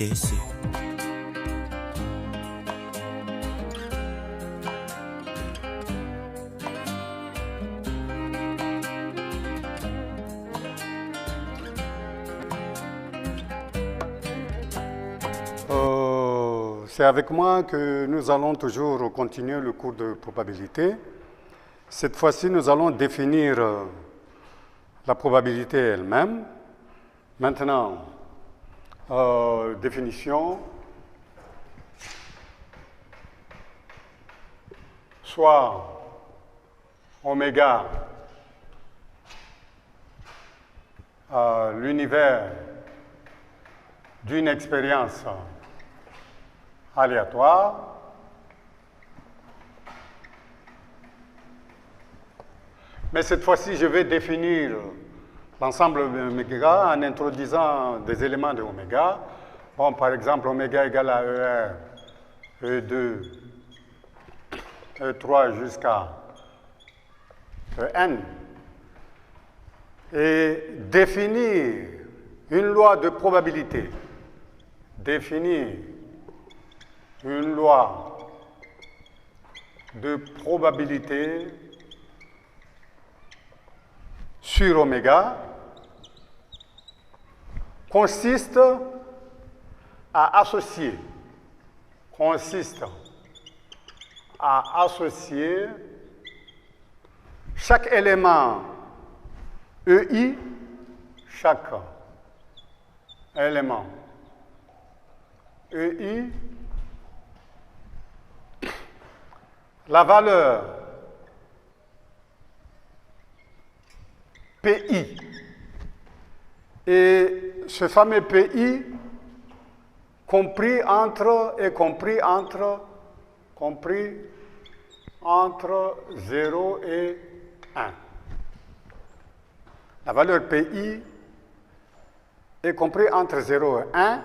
TC. C'est avec moi que nous allons toujours continuer le cours de probabilité. Cette fois-ci, nous allons définir la probabilité elle-même. Maintenant, définition, soit oméga, l'univers d'une expérience aléatoire, mais cette fois-ci, je vais définir l'ensemble de oméga en introduisant des éléments de oméga. Bon, par exemple, oméga égale à ER, E2, E3 jusqu'à En. Et définir une loi de probabilité. Définir une loi de probabilité sur oméga consiste à associer chaque élément EI, chaque élément EI, la valeur PI. Et ce fameux PI compris entre 0 et 1. La valeur PI est compris entre 0 et 1.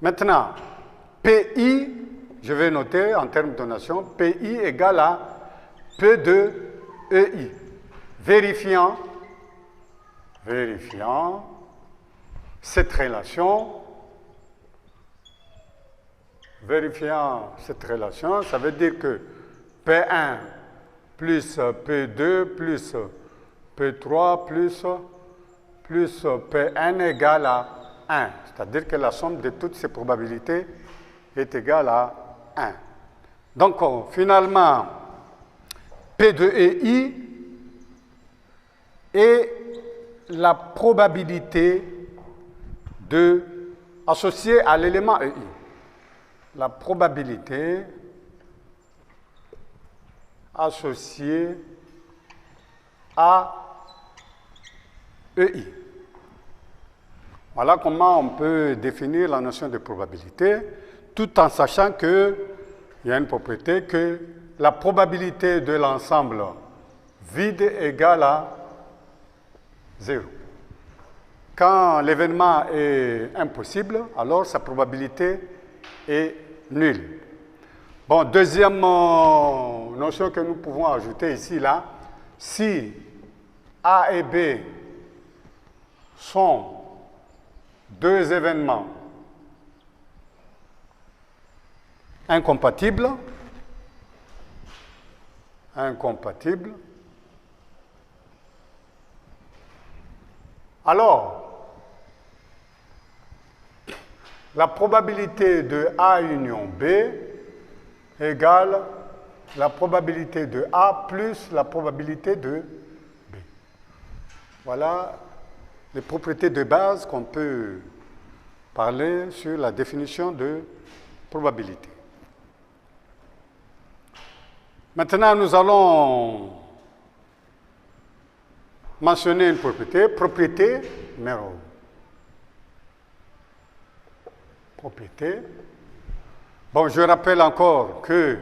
Maintenant, PI, je vais noter en termes de notation, PI égale à P de EI. Vérifiant cette relation, ça veut dire que P1 plus P2 plus P3 plus Pn égale à 1. C'est-à-dire que la somme de toutes ces probabilités est égale à 1. Donc, finalement, P de EI est la probabilité associée à l'élément EI. La probabilité associée à EI. Voilà comment on peut définir la notion de probabilité, tout en sachant qu'il y a une propriété que la probabilité de l'ensemble vide égale à 0. Quand l'événement est impossible, alors sa probabilité est nulle. Bon, deuxième notion que nous pouvons ajouter ici, là, si A et B sont deux événements incompatibles, alors la probabilité de A union B égale la probabilité de A plus la probabilité de B. Voilà les propriétés de base qu'on peut parler sur la définition de probabilité. Maintenant, nous allons mentionner une propriété numéro. Bon, je rappelle encore que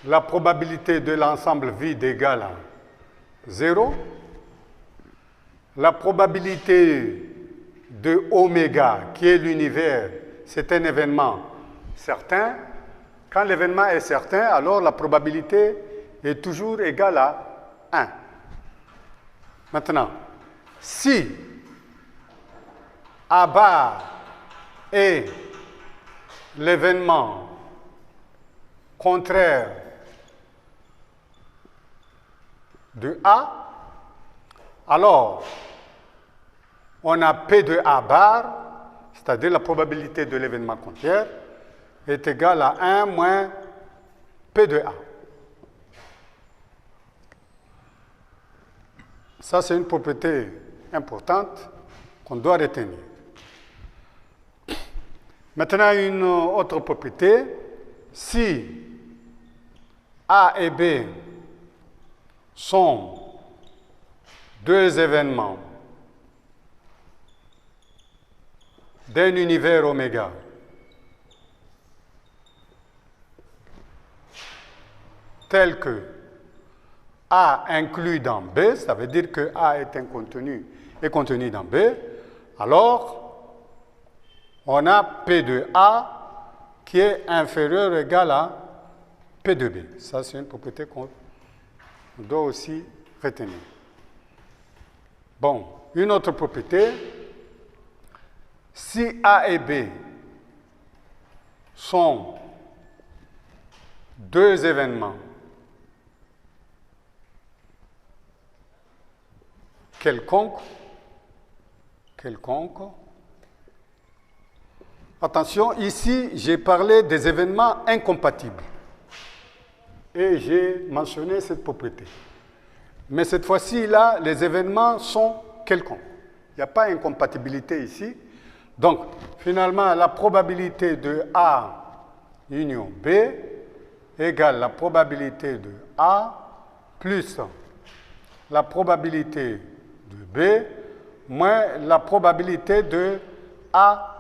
la probabilité de l'ensemble vide égale à 0. La probabilité de oméga, qui est l'univers, c'est un événement certain. Quand l'événement est certain, alors la probabilité est toujours égale à 1. Maintenant, si A bar est l'événement contraire de A, alors on a P de A bar, c'est-à-dire la probabilité de l'événement contraire, est égale à 1 moins P de A. Ça, c'est une propriété importante qu'on doit retenir. Maintenant, une autre propriété. Si A et B sont deux événements d'un univers oméga tel que A inclus dans B, ça veut dire que A est contenu dans B, alors on a P de A qui est inférieur ou égal à P de B. Ça, c'est une propriété qu'on doit aussi retenir. Bon, une autre propriété, si A et B sont deux événements quelconques, attention, ici, j'ai parlé des événements incompatibles. Et j'ai mentionné cette propriété. Mais cette fois-ci, là, les événements sont quelconques. Il n'y a pas d'incompatibilité ici. Donc, finalement, la probabilité de A union B égale la probabilité de A plus la probabilité de B moins la probabilité de A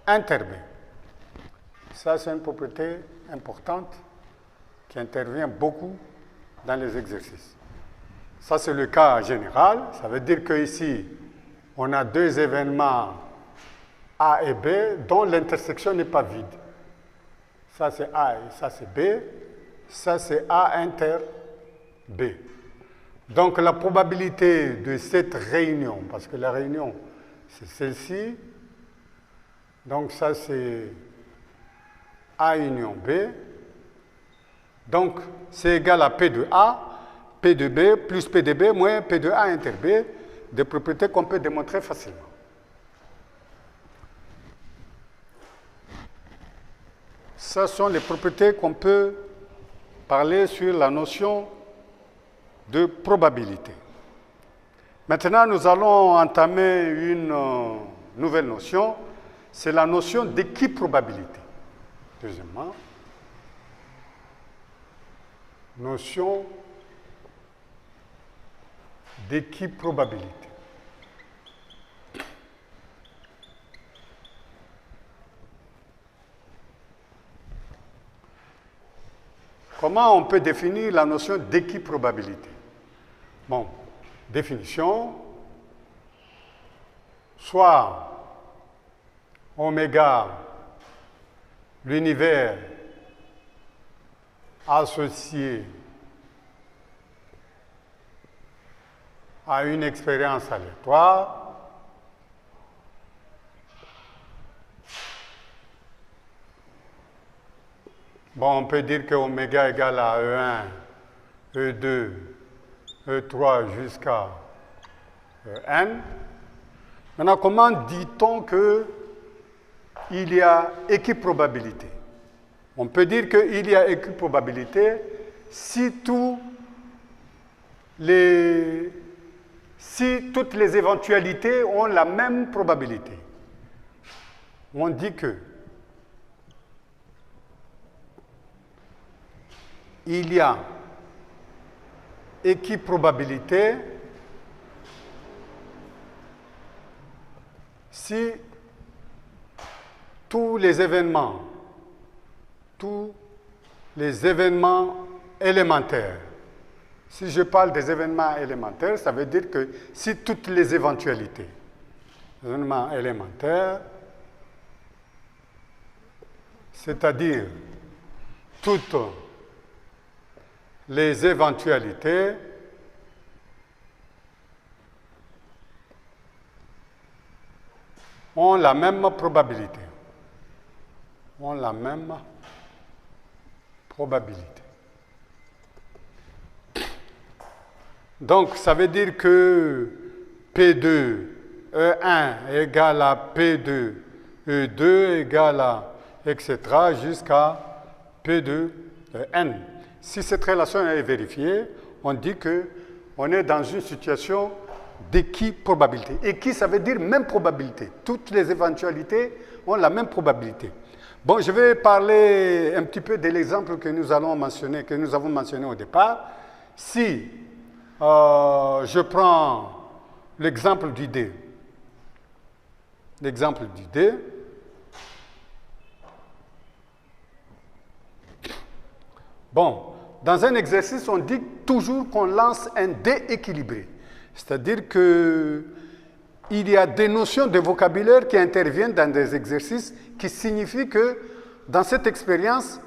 inter B. Ça, c'est une propriété importante qui intervient beaucoup dans les exercices. Ça, c'est le cas général. Ça veut dire qu'ici, on a deux événements A et B dont l'intersection n'est pas vide. Ça, c'est A et ça, c'est B. Ça, c'est A inter B. Donc, la probabilité de cette réunion, parce que la réunion, c'est celle-ci. Donc, ça, c'est A union B. Donc, c'est égal à P de A, P de B plus P de B moins P de A inter B, des propriétés qu'on peut démontrer facilement. Ce sont les propriétés qu'on peut parler sur la notion de probabilité. Maintenant, nous allons entamer une nouvelle notion, c'est la notion d'équiprobabilité. Deuxièmement, notion d'équiprobabilité. Comment on peut définir la notion d'équiprobabilité? Bon, définition, soit oméga, l'univers associé à une expérience aléatoire, bon, on peut dire que oméga égale à E1, E2, E3 jusqu'à N. Maintenant, comment dit-on qu'il y a équiprobabilité? On peut dire qu'il y a équiprobabilité si toutes les éventualités ont la même probabilité. On dit que il y a équiprobabilité si tous les événements élémentaires, si je parle des événements élémentaires, ça veut dire que si toutes les éventualités, les événements élémentaires, c'est-à-dire toutes les éventualités ont la même probabilité. ont la même probabilité. Donc, ça veut dire que P2, E1 égale à P2, E2 égale à, etc., jusqu'à P2, N. Si cette relation est vérifiée, on dit qu'on est dans une situation d'équiprobabilité. Équi, ça veut dire même probabilité. Toutes les éventualités ont la même probabilité. Bon, je vais parler un petit peu de l'exemple que nous avons mentionné au départ. Si je prends l'exemple du D. L'exemple du D. Bon, dans un exercice, on dit toujours qu'on lance un dé équilibré. C'est-à-dire qu'il y a des notions de vocabulaire qui interviennent dans des exercices qui signifient que dans cette expérience,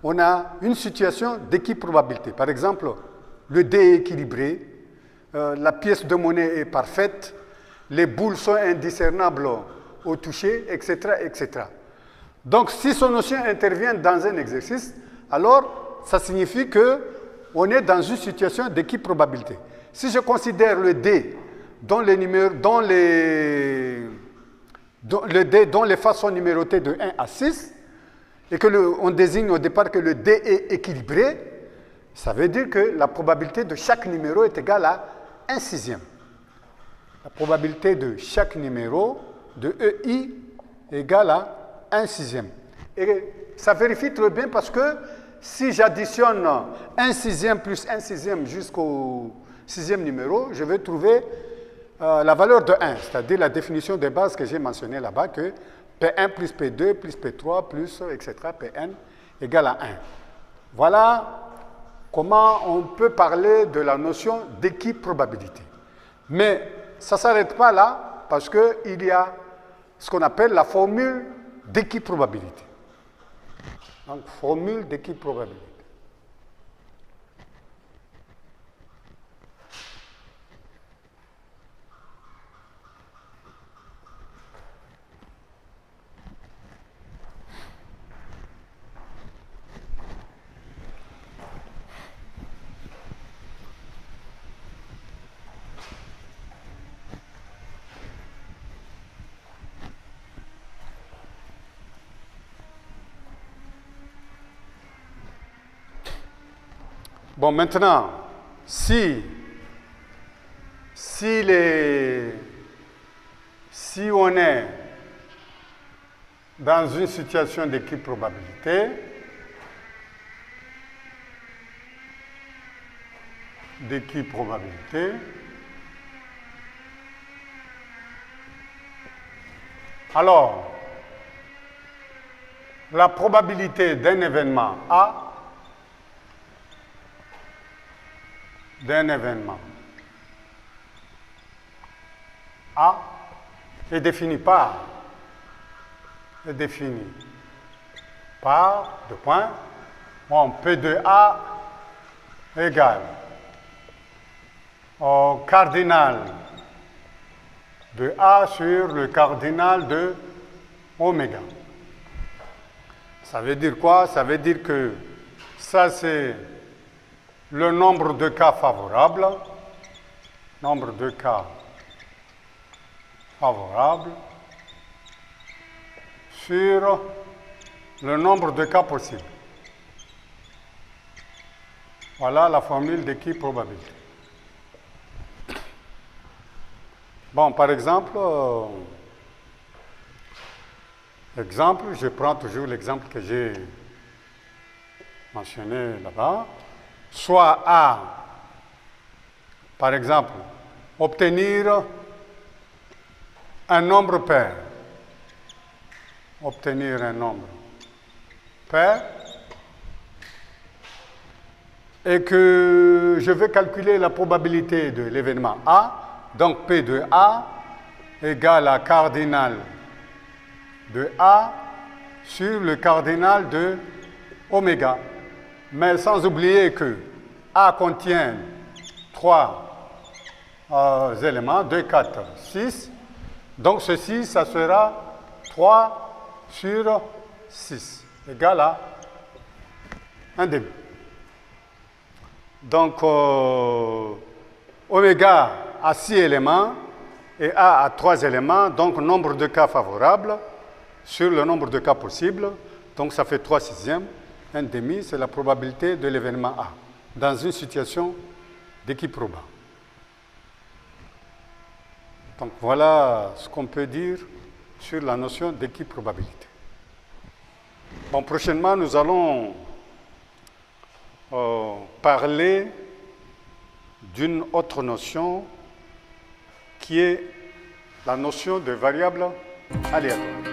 on a une situation d'équiprobabilité. Par exemple, le dé est équilibré, la pièce de monnaie est parfaite, les boules sont indiscernables au toucher, etc., etc. Donc, si ces notions interviennent dans un exercice, alors ça signifie qu'on est dans une situation d'équiprobabilité. Si je considère le dé dont les faces sont numérotées de 1 à 6, et qu'on désigne au départ que le dé est équilibré, ça veut dire que la probabilité de chaque numéro est égale à 1 sixième. La probabilité de chaque numéro de EI est égale à 1 sixième. Et ça vérifie très bien parce que si j'additionne 1 sixième plus 1 sixième jusqu'au sixième numéro, je vais trouver la valeur de 1, c'est-à-dire la définition de base que j'ai mentionnée là-bas, que P1 plus P2 plus P3 plus, etc., Pn égale à 1. Voilà comment on peut parler de la notion d'équiprobabilité. Mais ça ne s'arrête pas là, parce qu'il y a ce qu'on appelle la formule d'équiprobabilité. Donc, formule d'équiprobabilité. Bon, maintenant, si on est dans une situation d'équiprobabilité, alors, la probabilité d'un événement A est défini par deux points, bon, P2A égale au cardinal de A sur le cardinal de oméga. Ça veut dire quoi? Ça veut dire que ça c'est le nombre de cas favorables, sur le nombre de cas possibles. Voilà la formule d'équiprobabilité. Bon, par exemple, je prends toujours l'exemple que j'ai mentionné là-bas. Soit A, par exemple, obtenir un nombre pair. Et que je vais calculer la probabilité de l'événement A, donc P de A égale à cardinal de A sur le cardinal de oméga. Mais sans oublier que A contient 3 éléments, 2, 4, 6. Donc ceci, ça sera 3 sur 6 égale à 1 demi. Donc, oméga a 6 éléments et A a 3 éléments, donc nombre de cas favorables sur le nombre de cas possibles. Donc, ça fait 3 sixièmes. 1 demi, c'est la probabilité de l'événement A dans une situation d'équiprobant. Donc, voilà ce qu'on peut dire sur la notion d'équiprobabilité. Bon, prochainement, nous allons parler d'une autre notion qui est la notion de variable aléatoire.